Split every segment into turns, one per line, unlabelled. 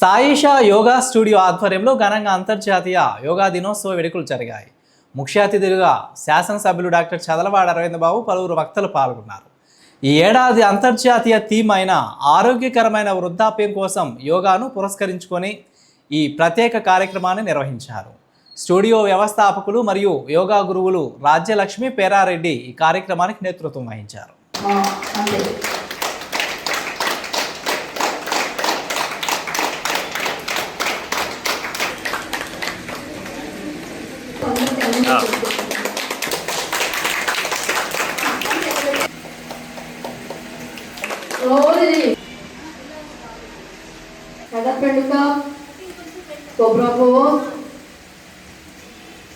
Saisha yoga studio ఆధ్వర్యంలో ఘనంగా అంతర్జాతీయ యోగా దినోత్సవ వేడుకలు జరిగాయి. ముఖ్య అతిథులుగా శాసనసభ్యులు డాక్టర్ చదలవాడ అరవిందబాబు పలువురు వక్తలు పాల్గొన్నారు. ఈ ఏడాది అంతర్జాతీయ థీమ్ అయిన ఆరోగ్యకరమైన వృద్ధాప్యం కోసం యోగాను పురస్కరించుకొని ఈ ప్రత్యేక కార్యక్రమాన్ని నిర్వహించారు. స్టూడియో వ్యవస్థాపకులు మరియు యోగా గురువులు రాజ్యలక్ష్మి పేరారెడ్డి ఈ కార్యక్రమానికి నేతృత్వం వహించారు.
పెండుక కొబ్బరి పువ్వు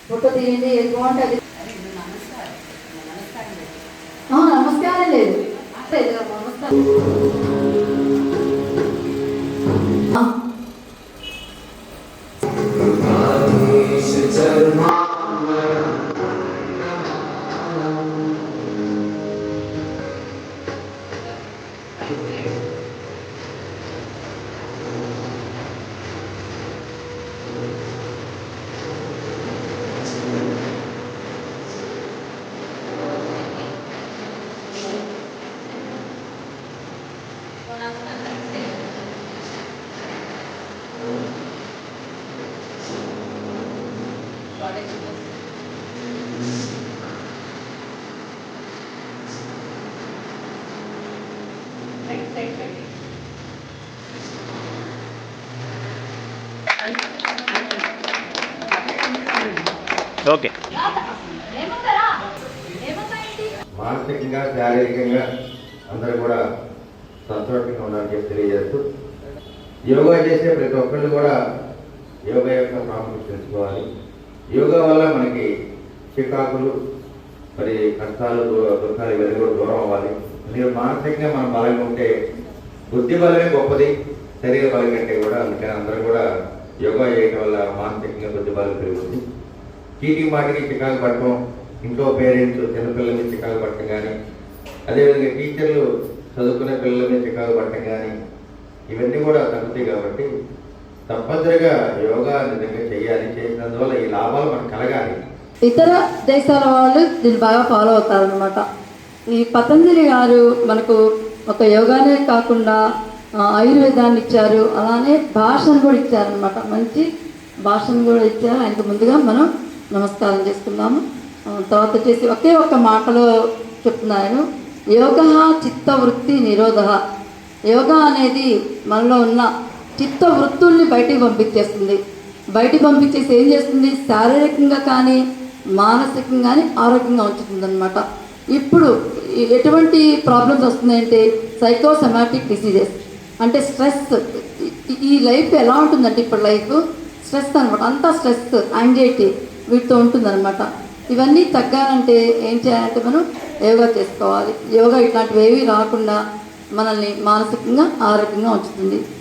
బుట్ట తీయండి, ఏది బాగుంటుంది. నమస్కారం లేదు, నమస్కారం.
ఓకే, మానసికంగా శారీరకంగా అందరూ కూడా సంతోషంగా ఉండాలని చెప్పి తెలియజేస్తూ, యోగా చేసే ప్రతి ఒక్కళ్ళు కూడా యోగా యొక్క ప్రాముఖ్యత తెలుసుకోవాలి. యోగా వల్ల మనకి చికాకులు, మరి కష్టాలు, దుఃఖాలు ఇవన్నీ కూడా దూరం అవ్వాలి. మీరు మానసికంగా మనం బలంగా ఉంటే బుద్ధి బలమే గొప్పది శరీర బలం కంటే కూడా. అందుకని అందరూ కూడా యోగా చేయడం వల్ల మానసికంగా బుద్ధి బలం పెరుగుతుంది. చీటికి మాటికి చికాకు పడటం, ఇంట్లో పేరెంట్స్ చిన్నపిల్లల మీద చికాకు పడటం కానీ, అదేవిధంగా టీచర్లు చదువుకునే పిల్లల మీద చికాకు పడటం కానీ, ఇవన్నీ కూడా తగ్గుతాయి. కాబట్టి తప్పనిసరిగా యోగా నిజంగా చేయాలి. చేసినందువల్ల ఈ లాభాలు మనకు కలగాలి.
ఇతర దేశాల వాళ్ళు దీన్ని బాగా ఫాలో అవుతారనమాట. ఈ పతంజలి గారు మనకు ఒక యోగానే కాకుండా ఆయుర్వేదాన్ని ఇచ్చారు, అలానే భాషను కూడా ఇచ్చారనమాట. మంచి భాషను కూడా ఇచ్చారు. ఆయనకు ముందుగా మనం నమస్కారం చేసుకుందాము. తర్వాత వచ్చేసి ఒకే ఒక్క మాటలో చెప్తున్నాను, యోగ చిత్తవృత్తి నిరోధ. యోగా అనేది మనలో ఉన్న చిత్త వృత్తుల్ని బయటికి పంపించేస్తుంది. బయటికి పంపించేసి ఏం చేస్తుంది, శారీరకంగా కానీ మానసికంగా కానీ ఆరోగ్యంగా ఉంచుతుంది అనమాట. ఇప్పుడు ఎటువంటి ప్రాబ్లమ్స్ వస్తున్నాయంటే సైకోసమాటిక్ డిసీజెస్, అంటే స్ట్రెస్. ఈ లైఫ్ ఎలా ఉంటుందంటే ఇప్పుడు లైఫ్ స్ట్రెస్ అనమాట. అంతా స్ట్రెస్, యాంగ్జైటీ వీటితో ఉంటుందన్నమాట. ఇవన్నీ తగ్గాలంటే ఏం చేయాలంటే మనం యోగా చేసుకోవాలి. యోగా ఇట్లాంటివి ఏవి రాకుండా మనల్ని మానసికంగా ఆరోగ్యంగా ఉంచుతుంది.